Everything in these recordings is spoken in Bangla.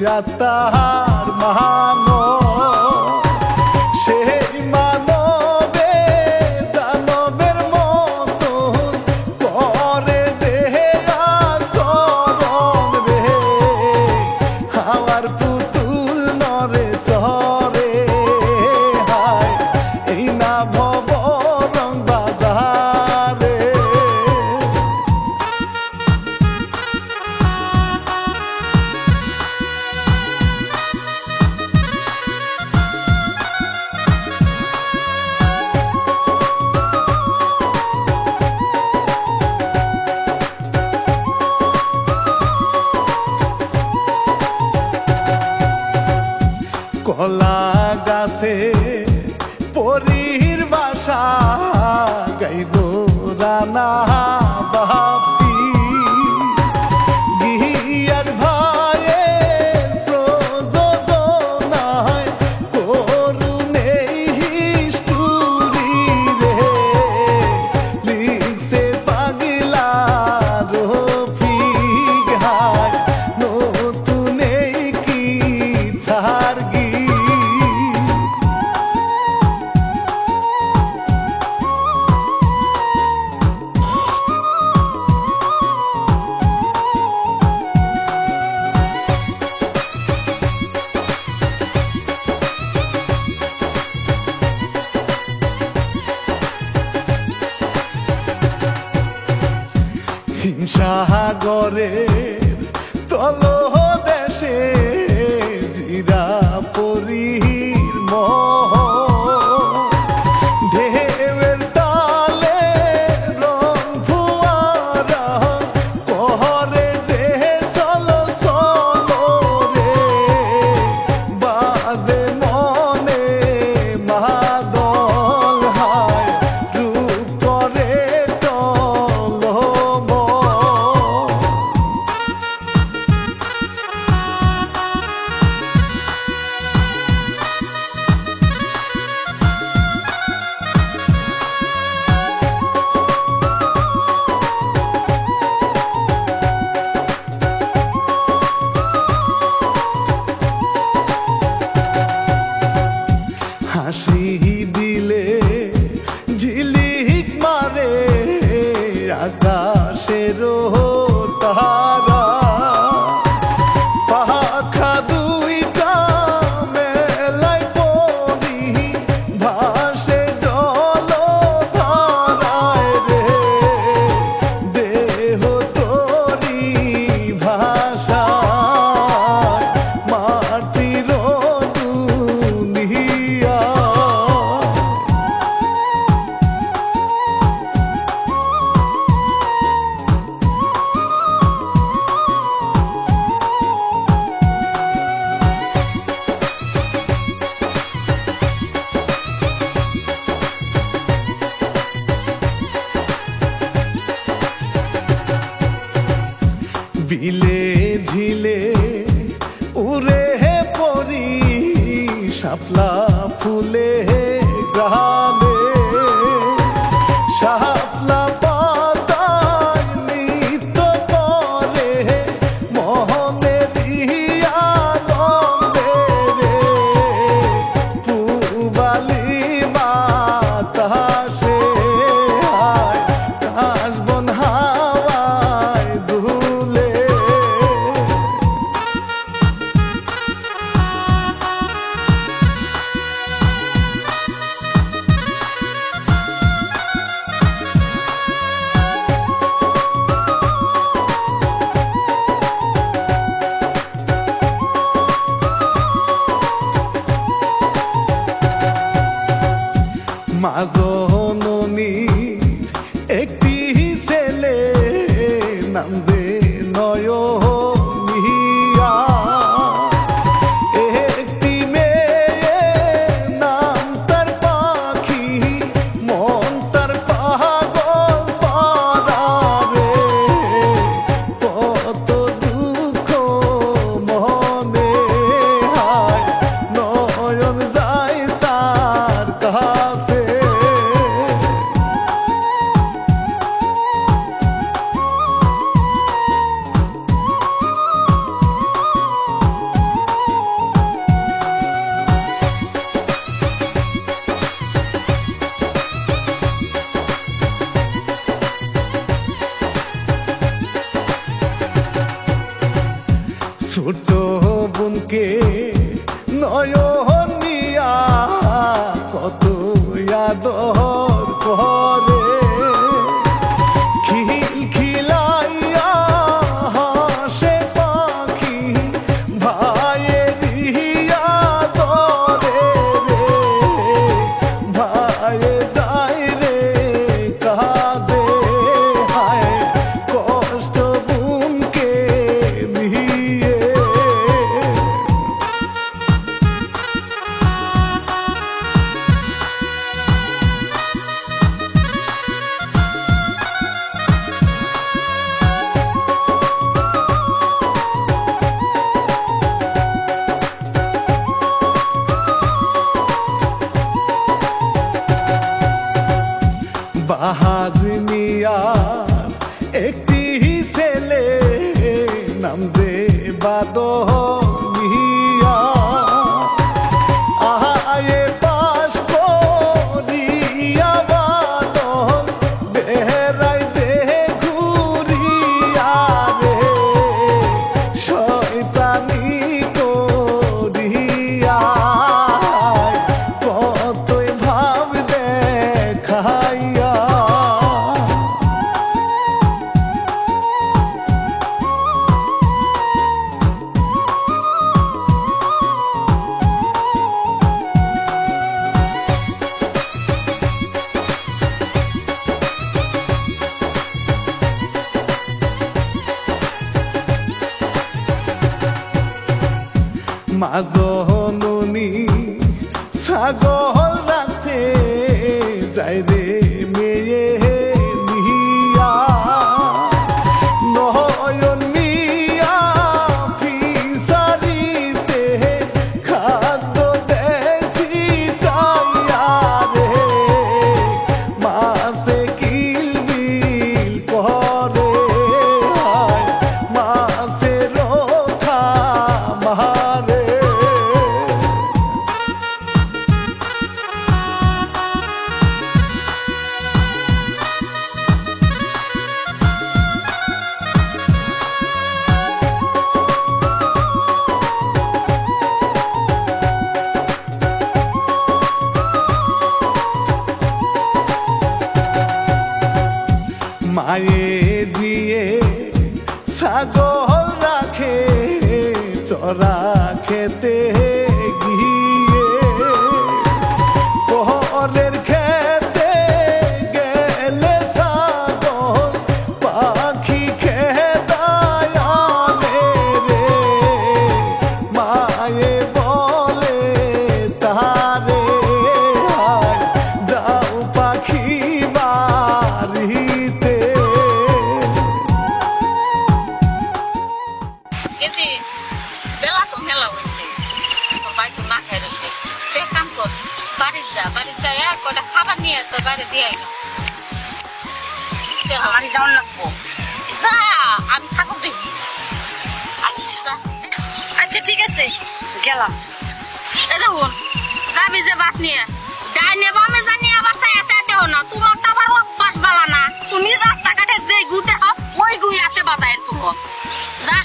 তাহার মানো সেই মানবে দানবের মতো করে যে আচরণ রে হাওয়ার পুতুল নরে চরে হায় এই না ভব রং বাজারে কলা গাছে পরীর বাসা গাইব রানা বাপি গিয়ার ভাইয়ের প্রযোজনায় করুণে হিস্টুরি রে লিখছে পাগলা রফিক হায় নতুন কি ছাড়গি হিংসাগরের তল দেশে জিরা পরীর মোহ ঢেউয়ের তালে রং ফুয়ারা করে যে চলো চলো রে বাজে মনে মাদল হায় রূপ করে টলম হাসি দিলে ঝিলিক মারে আকাশের তারা পাখা দুইটা মেলাই পরি ভাসে জল ধারায় রে দেহ তরি ভাষায় মাটির দুনিয়া বিলে ঝিলে উড়ে পরি শাপলা ফুলে গ্রামে শাপলা পাতায় নৃত্য করে মোহনে দিয়া গন্ধে রে পুবালি বাতাসে হায় কাশবন হাওয়ায় দুলে ছোট বোনকে নয়নিয়া কত আদর করে খিলখিলাইয়া হাসে পাখি ভাইয়েরিয়া দরে রে ভাইয়ে যায় রে কাজে হায় কষ্ট বুনকে দিয়ে বাহাজ মিয়া একটি ছেলে নাম যে বাদলিয়া আয়ে পাশ করিয়া বাদল বেড়াই যে ঘুরিয়া রে শয়তানি করিয়া কতই ভাব দেখাইয়া মাজননী ছাগল রাখতে যাই রে মেয়ে নিয়া নয়ন মিয়া ফিসারিতে খাদ্য দেশি টাইয়া রে মাসে কিলবিল করে মাসে রোখা মারে মায়ে দিয়ে ছাগল রাখে চরা খেতে গিয়ে পরের খেতে গেলে ছাগল পাখি খেদায়ানে রে মায়ে বলে তারে হায় যাও পাখি বাড়িতে বেলা তো মেলা হয়েছে ভাই তো না খাই রয়েছে তুই কাম কর বাড়ি যা কটা খাবার নিয়ে তোর বাড়ি দিয়ে আমার যাওয়ার লাগবো যা আমি ছাগল দেখি আচ্ছা আচ্ছা ঠিক আছে গেলাম এ দেখুন যাবি যে বাত নিয়ে ডাইনে বামে জানি আবার সায়া সায়া দেও না তোমার তো আবার অভ্যাস বালা না তুমি রাস্তাঘাটে যে গুতে হও ওই গুইয়াতে বাজায় তুমি যা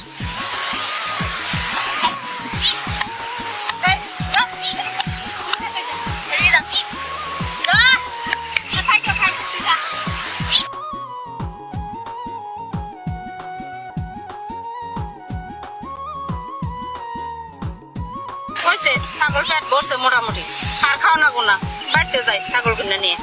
ছাগল পেট ভরছে মোটামুটি আর খাও না গোনা বাড়তে যাই ছাগল কিনে নিয়ে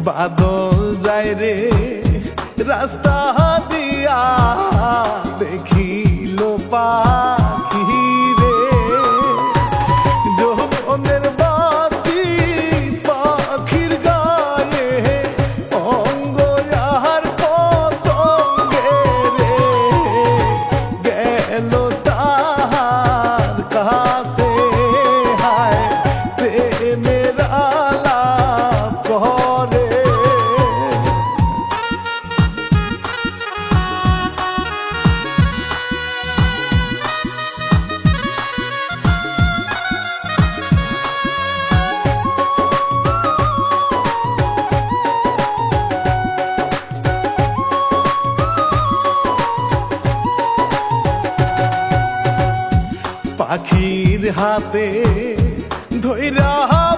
বাদল যায় রে রাস্তা দিয়া দেখিল পাখি রে যৌবনের বাতি পাখির গায়ে অঙ্গ আর পতঙ্গে রে গেল তাহার কাছে হায় প্রেমের আলা পাখির হাতে ধইরা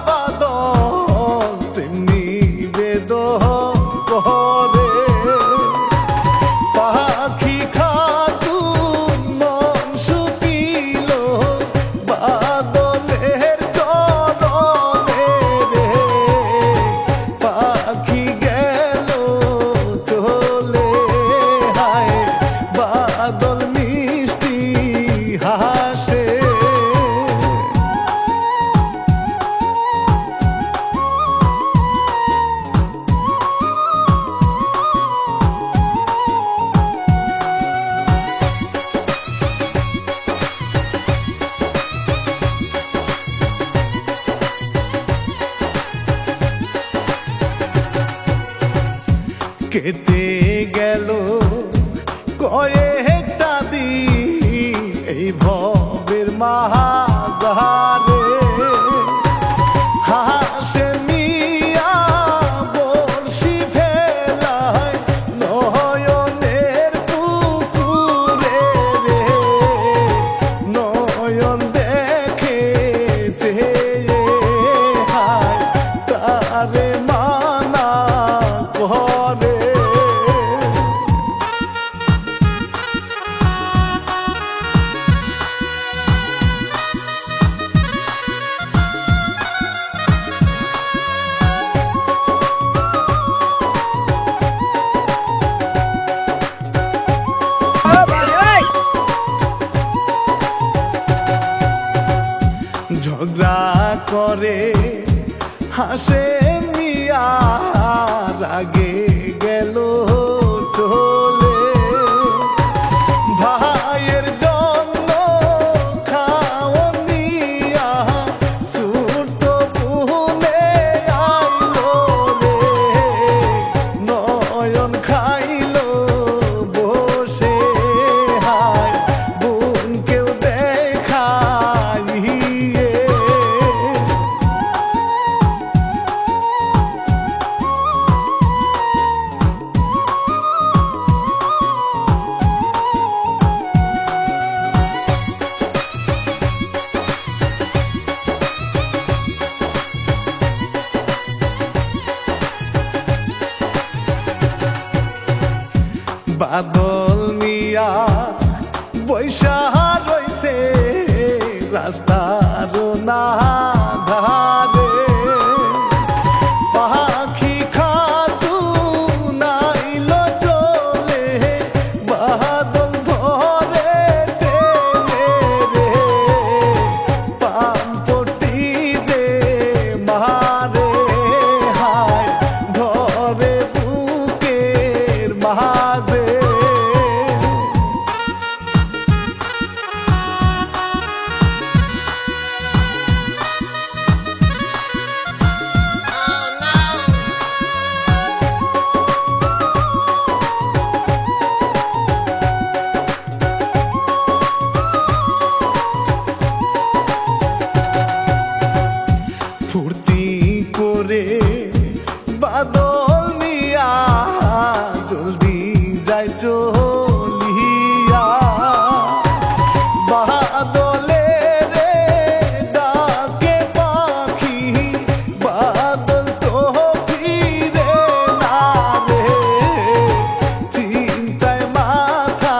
বাদল তেমনি বেদন করে পাখি খাতুন মন শুকিল বাদলের চরণে রে পাখি গেল চলে হায় বাদল মিষ্টি হাসে কেটে গেল কয়েকটা দিন এই ভবের মাঝারে হাসে মিয়া বলছি ফেলায় নয়নের পুকুরে রে নয়ন দেখে চেয়ে হায় তারে মানা করে ঝগড়া করে হাসে মিয়া রাগে গেল চলে ভাইয়ের জন্য খাওয়ানিয়া ছোট বুনে আইলো রে নয়ন খাইলো বসে হায় বোনকেও দেখাইয়ে বাদল মিয়া বৈশা রইছে রাস্তার না ধারে পাখি খাতুন আইলো চলে বাদল ধরে টেনে রে পাম্পটি যে মারে হায় ধরে বুকের মাঝে ফুর্তি করে বাদল মিয়া জলদি যাই চলিয়া বাদলে রে ডাকে পাখি বাদল তো ফিরে না রে চিন্তায় মাথা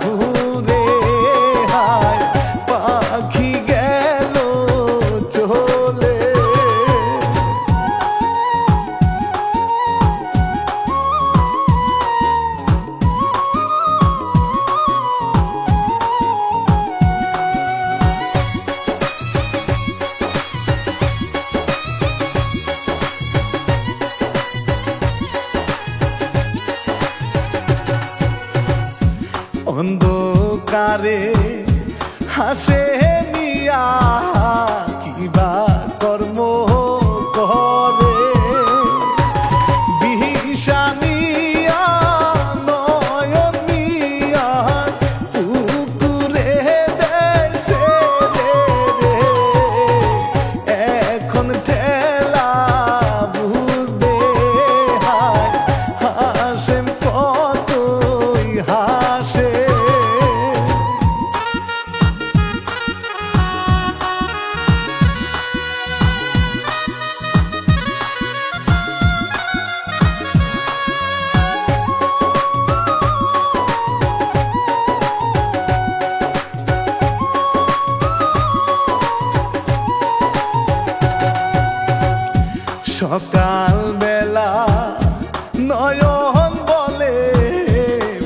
ঘুরে হায় পাখি গেল চলে অন্ধকারে হাসে মিয়া কিবা কর্ম করে বিহিসানিয়া নয়ন মিয়া পুকুরে দেছে রে এখন ঠেলা বুঝবে হায় হাসেন কতই হাসে সকাল বেলা নয়ন বলে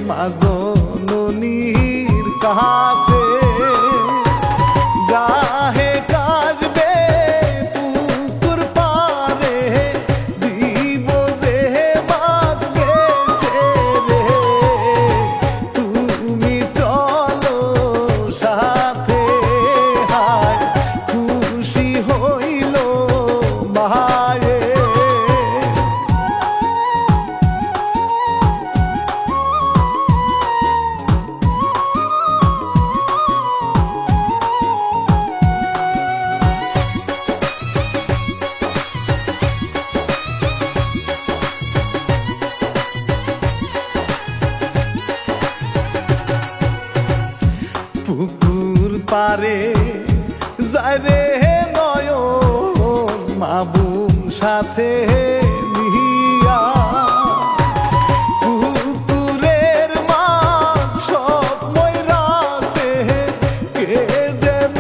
মা জননীর কাছে গাহে কাজবে পুকুর পারে দিব যে মাছ গেছে রে তুমি চলো সাথে হায় খুশি হইল মায়ে পুকুর পারে যায় রে নয়ন মাবুন সাথে নিয়া পুকুরের মাছ সব ময়রাছে কে যেন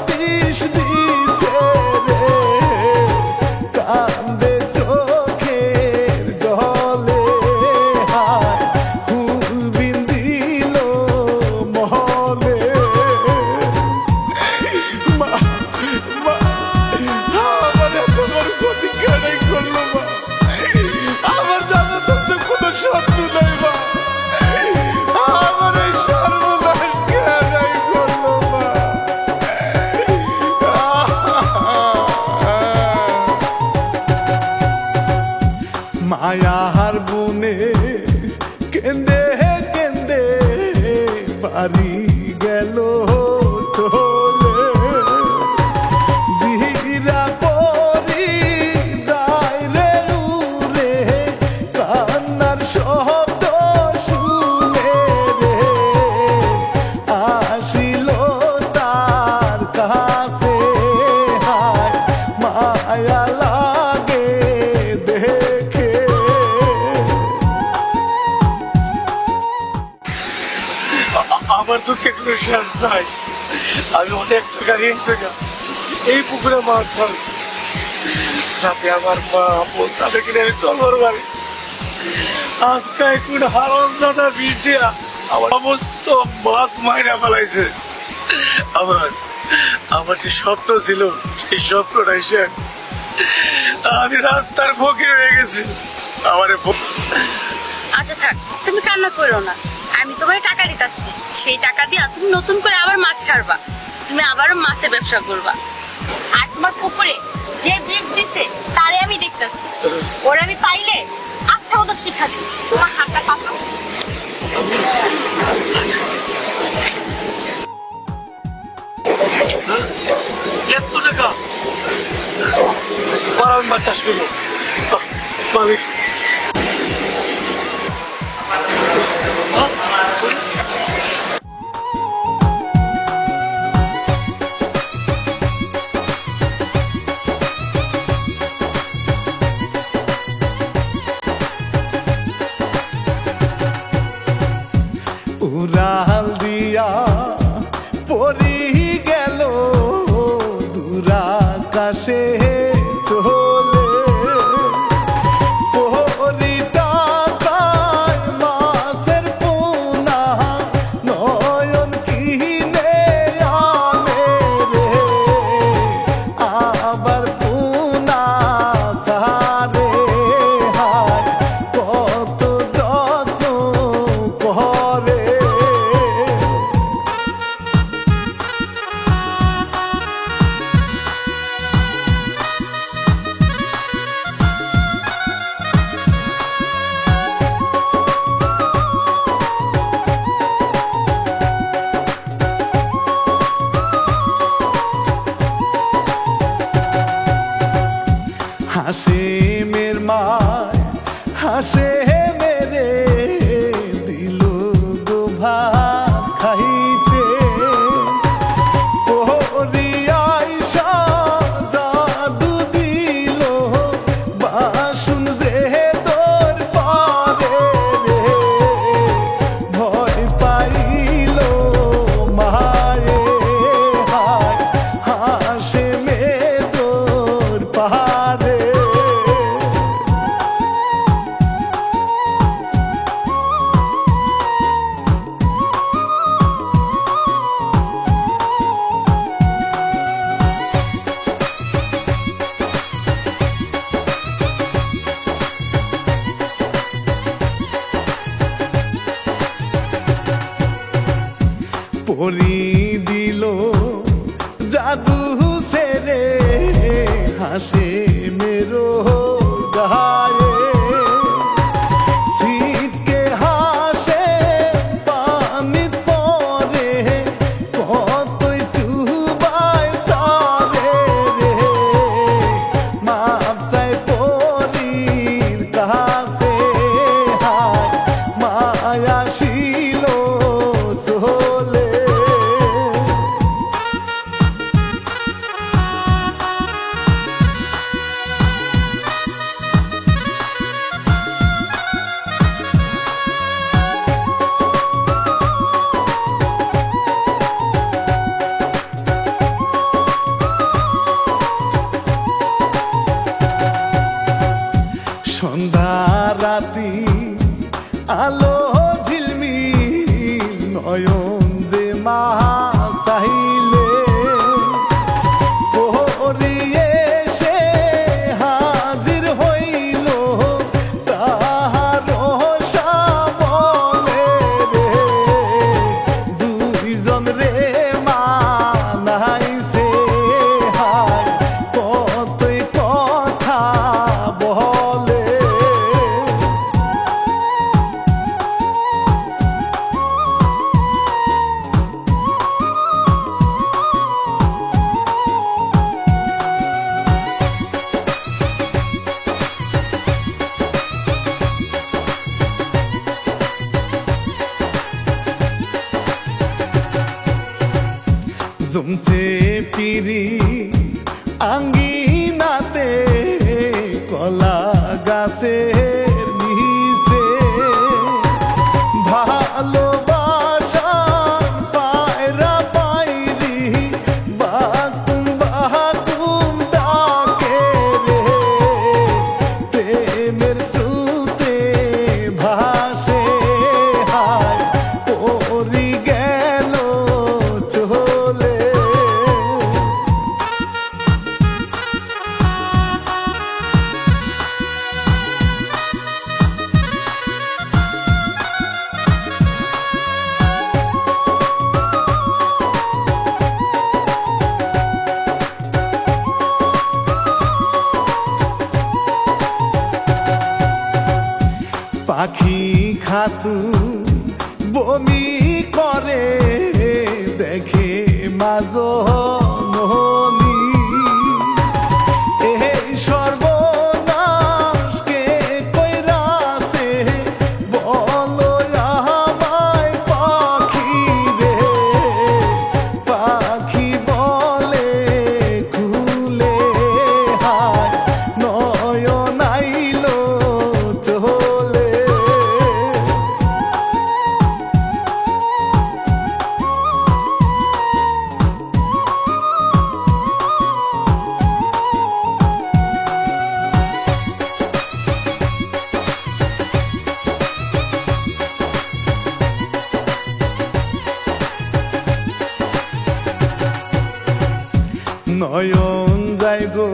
বিষ দিছে রে কান্দে চোখের জলে হায় ফুল বিন্দিল মহলে মা মা আমার এত বড় ক্ষতি কেনাই করলো মা আমার জানা তো কোনো শত্রু নাই মা আমার এই সর্বনাশ কেনাই করলো মা মায়ার বনে কেন্দে কেন্দে বাড়ি গেল চলে জিরা পরি যায় রে উরে কান্নার শব্দ শুনে রে আসিল তার কাছে হায় মায়া লাগে দেখে আমার দুঃখে কোনো শেষ নাই। আমি অনেক টাকা ঋণ করে এই পুকুরে মাছ ধরি যাতে আমার মা বোন তাদেরকে নিয়ে আমি চলবার পারি। আজকে কোন হারন দাদা বিষ দিয়া আমার সমস্ত মাছ মাইরা ফেলাইছে। আমার যে স্বপ্ন ছিল সেই স্বপ্নটাই শেষ। আমি রাস্তার ফকির হয়ে গেছি। আচ্ছা থাক, তুমি কান্না করো না, আমি তোমার টাকা দিতেছি। সেই টাকা দিয়া তুমি নতুন করে আবার মাছ ছাড়বা, তুমি আবারও মাছের ব্যবসা করবা। আর তোমার পুকুরে যে বিষ দিছে তারে আমি দেখতেছি, ওরা আমি পাইলে আচ্ছা ওদের শিক্ষা দিই। তোমার হাতটা পাকা এত টাকা আমি মাছ চাষ করবো মালিক। উড়াল দিয়া পরি গেল দূরাকাশে চলে পরিটা কায় মাছের পোনা নয়ন কিনে আনে রে আবার পোনা সারে হায় কত যত্ন করে হাসে মের মায় হাসে মেরে দিল গো ভাত খাইতে পরিয়াইসা জাদু দিল বাসুন যে তোর পারে রে ভয় পাইল মায়ে হায় হাসে মে তোর পারে পরি দিল জাদু সেরে হাসে মেরো গায়ে সিটকে হাসে পানি পরে কতই চুবাই তারে রে মাপ চাই পরির কাছে হায় মায়া ছিল চলে সন্ধ্যা রাতি আলো ঝিলমিল নয়ন যে মা চাহিলে পরিয়ে সে হাজির হইল তাহার সামনে রে দুইজন রে মানাইছে হায় কতই কথা বলে জমছে পিরি আঙ্গিনাতে কলা গাছের নিচে ভালোবাসার পায়রা পায়রি বাকুম বাকুম ডাকে রে প্রেমের স্রোতে ভাসে হায় পরি গেল চলে পাখি খাতু বমি করে দেখে মাঝো ননি এই সর্বনাশকে কইরাছে বলো আমায় পাখি রে পাখি বলে খুলে হায় নয়ন আইলো চলে নয়ন যাই গো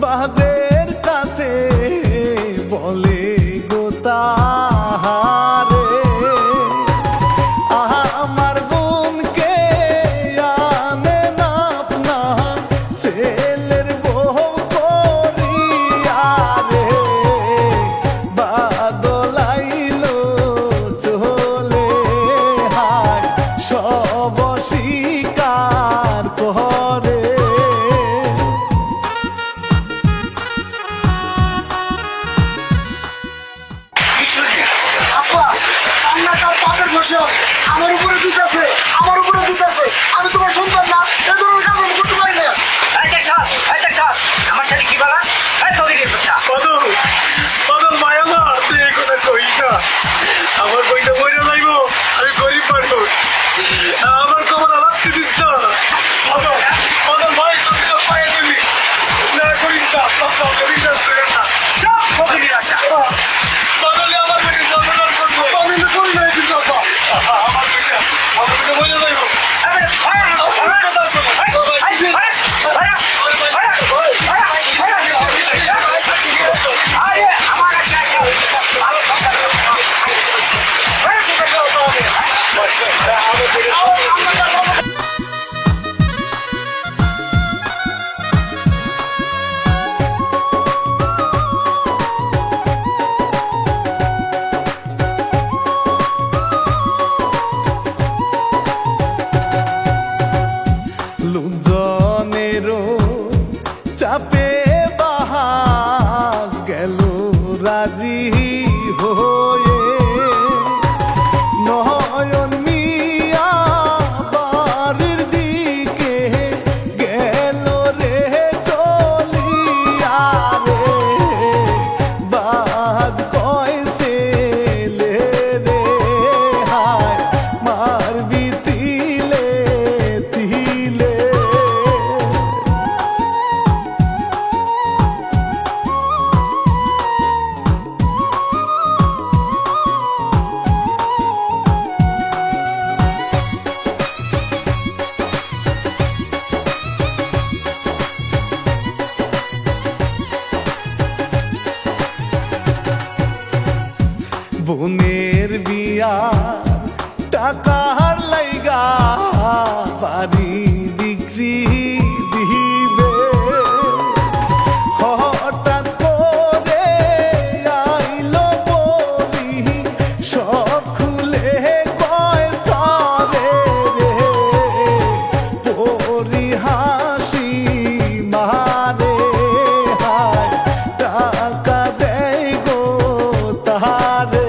বাজের কাছে বলে গো তাহারে আমার বোনকে আনে না আপনা ছেলের বউ করিয়া রে বাদলাইল চলে হায় সব স্বীকার করে আমার উপরে দিতেছে আমি তোমার সন্তান না এ ধরনের কাজ আমি করতে পারি না। আমার ছেলে কি বলা বদল মায়া মা তুই এই কথা কই না আমার বইটা মরে যাইব আমি গরিব মানুষ আমার কবর লাগতে দিস না বদল ভাই তোকে পায়ে দিবি না করিস না বিশ্বাস করে না বদলে আমার বেটি সর্বনাশ করবো আমি তো করি না কিন্তু আমার বেটা মরে যাইব আমার বোনের বিয়া টাকার লাইগা বাড়ি বিক্রি দিবে হঠাৎ করে আইলো বলি সব খুলে কয় তারে রে পরি হাসি মারে হায় টাকা দেয় গো তারে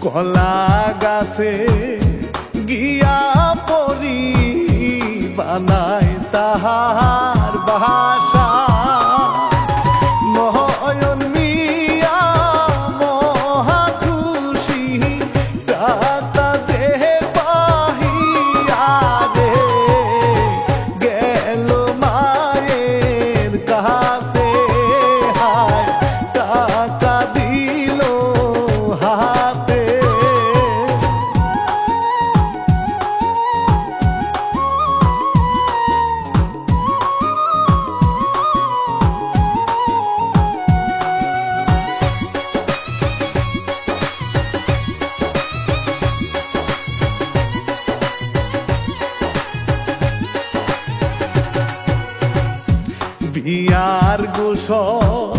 কলা গাছে গিয়া পরি বানায় তাহার বাসা নয়ন মিয়া মহা খুশি টাকা যে পাহিয়া রে গেল মায়ের কাছে হায় টাকা দিল হাতে বিয়ার গোসল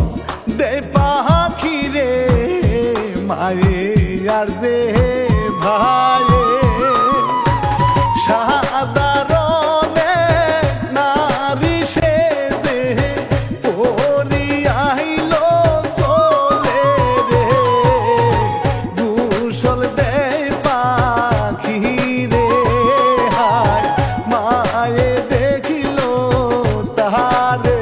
দে পাখি রে মায়ে আর যে ভাইয়ে সাধারণে নারী সেজে পরি আইলো চলে রে গোসল দে পাখি রে হায় মায়ে দেখিল তাহারে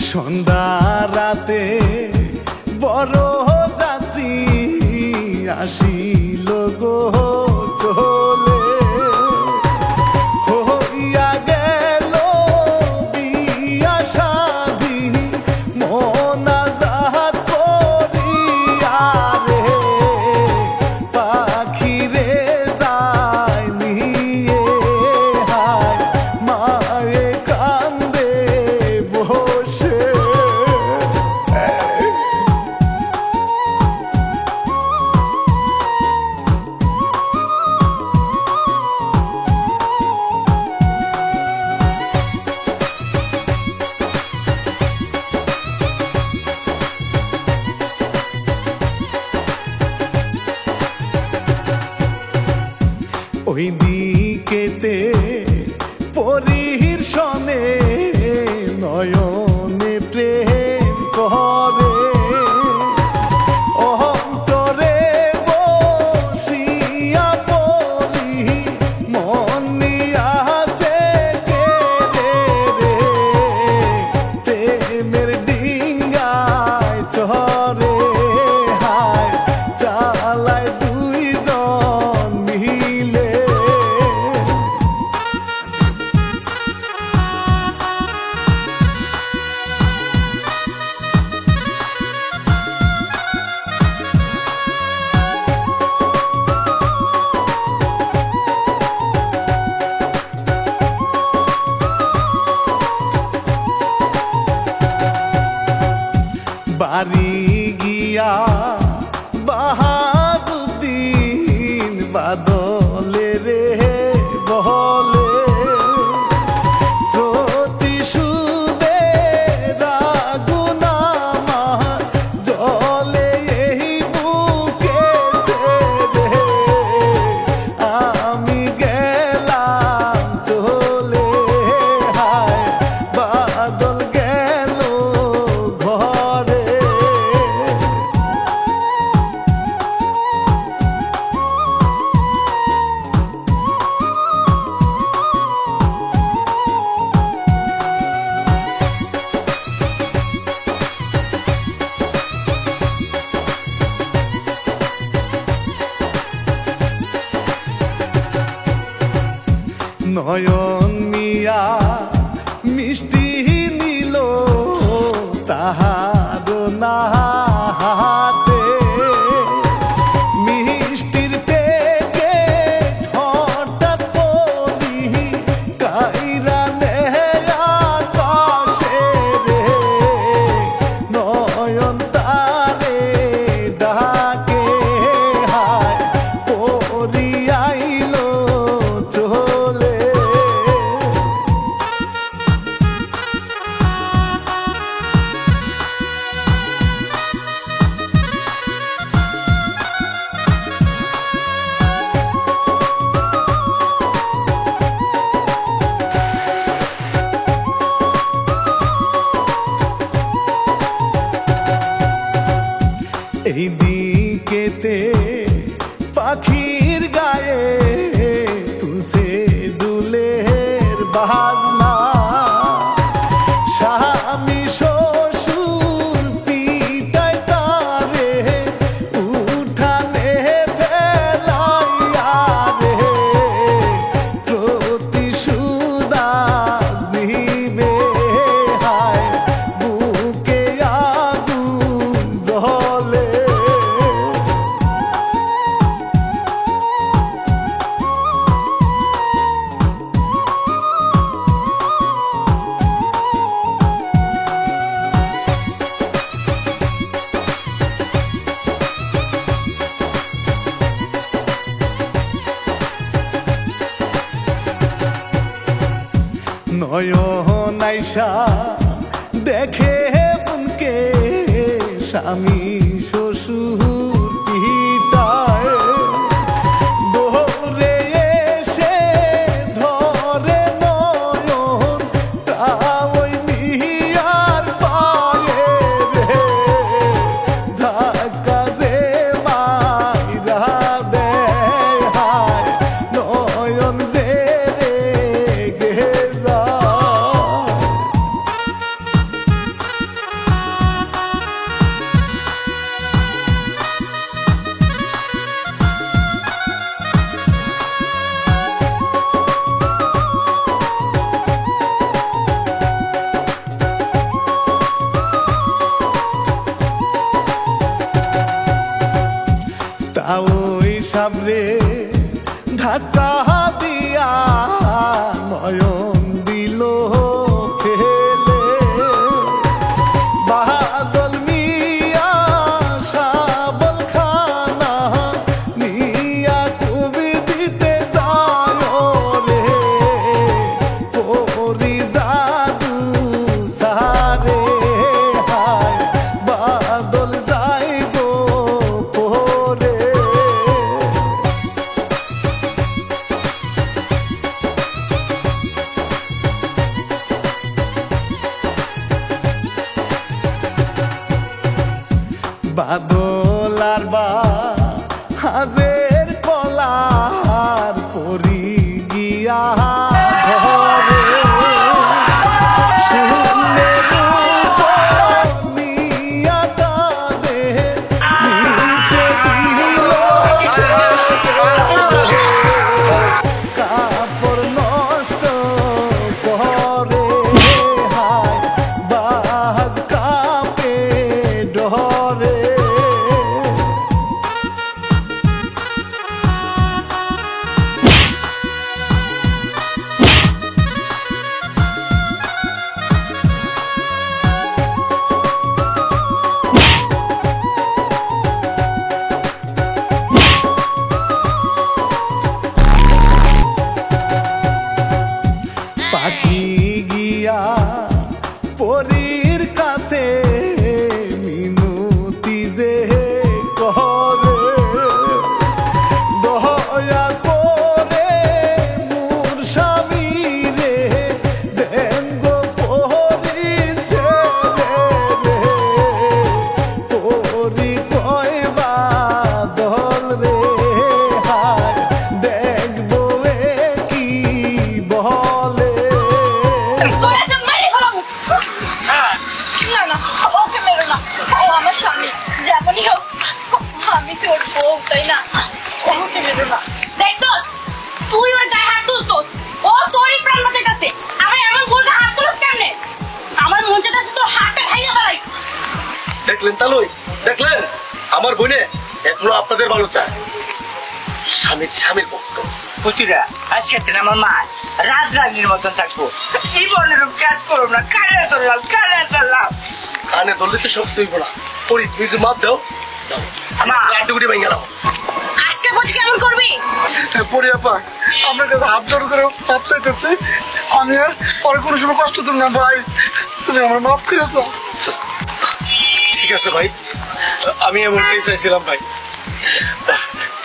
সন্ধ্যা রাতে বড় যাত্রী আসিল গো চলে হইয়া গেল বিয়া শাদি মোনাজাত করিয়া রে পাখি রে যায় নিয়ে হায় মায়ে কান্দে বসে ওই দিকেতে পরির সনে নয়নে প্রেম করে অন্তরে বসিয়া পরি মন নিয়াছে কেড়ে রে প্রেমের ডিঙ্গায় চরে হায় চালায় দুইজন মিলে বাড়ি গিয়া বাহাদুদ্দিন বাদলে রে বলে প্রতিশোধে রাগুনামা জলে এই বুকেতে রে আমি গেলাম চলে হায় বাদল গেল ঘরে নয়ন মিয়া মিষ্টি নিল তাহার না হাতে মিষ্টির পেকে হঠাৎ পড়ি কাইরা আকাশে রে নয়ন তারে ডাকে হায় পড়ি আইলো চলে এই দিকেতে পাখির গায়ে তুলছে দুলের বাজনা স্বামী শ্বশুর পিটায় তারে উঠানে ফেলাইয়া রে প্রতিশোধাজ নিবে হায় বুকে আগুন জ্বলে নয়ন আইসা দেখে বোনকে স্বামী শ্বশুর পিটায় দৌড়ে এসে ধরে নয়ন তা ওই মিয়ার পায়ে রে ধাক্কা যে মাইরা দেয় হায় নয়ন যে রেগে যায় তা ওই সামনে ধাক্কা দিয়া নয়ন দিল খেলে বাদল মিয়া শাবল খানা নিয়া কবি দিতে যায় রে পরি জাদু সারে হায় বাদল যাইব পরে বাদলার বা হাজের কলার পরি গিয়া ঘরে শূন্যের উপর নিয়া কাঁদে নিচে দিল কাপড় নষ্ট করে হায় বাজ কাপে ডরে পাখি গিয়া পরীর কাছে মিনতি যে করে দয়া করে মোর স্বামী রে দেন গো পরি ছেড়ে রে পরি কয় বাদল রে হায় দেখবো এ কি বলে না না ওকে মেরো না ও আমার স্বামী যেমনই হোক আমি তোর বউ তাই না ওকে মেরো না দেখছস তুই ওর গায়ে হাত তুলছস ও তোর দেখলেন তালুই, দেখলেন আমার বোনে এখনো আপনাদের ভালো চায়, স্বামীর ভক্ত। পুতুরা আজকে দিন আমার মা রাজ রানীর মতন থাকবো, জীবনের কাজ করবো না, কানে ধরলাম। কানে ধরলে তো সব চইব না। পরি তুমি যদি মাপ দাও, আমার লাড্ডুগুটি ভেঙে দাও। আজকে বুঝি কেমন করবি? পরি আপা, আপনার কাছে হাত জোর করে মাপ চাইতেছি। আমি আর পরে কোনো সময় কষ্ট দেব না ভাই, তুমি আমার মাফ করে দাও। ঠিক আছে ভাই, আমি এমনটাই চাইছিলাম ভাই।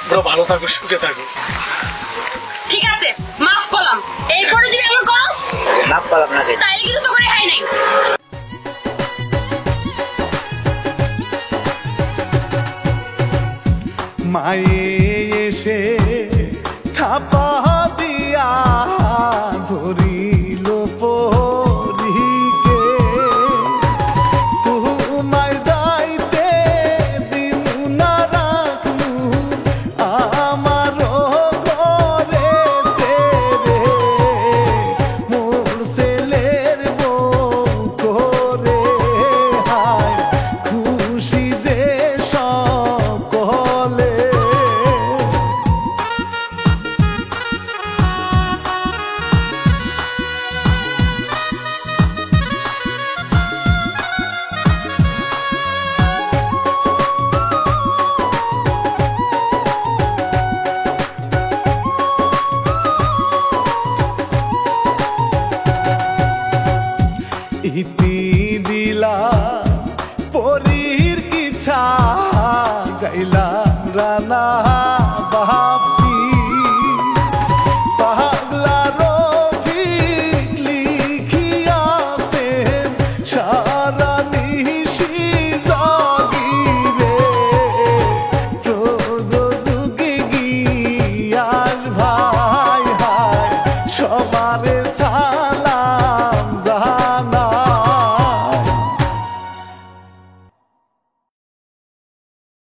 তোমরা ভালো থাকো, সুখে থাকো। ঠিক আছে, মাফ করলাম। এরপরে যদি এমন করস মাপ পালাম না রে। তাইলে কিন্তু তোকে রেহাই নাই। মায়ে এসে থাপা দিয়া ধরিল পরিকে, তোমায় যাইতে দিমু না রাখমু আমার ঘরে রে, মোর ছেলের বউ করে হায় খুশি যে সকলে। ইতি দিলা পরীর কিছা গাইলা রানা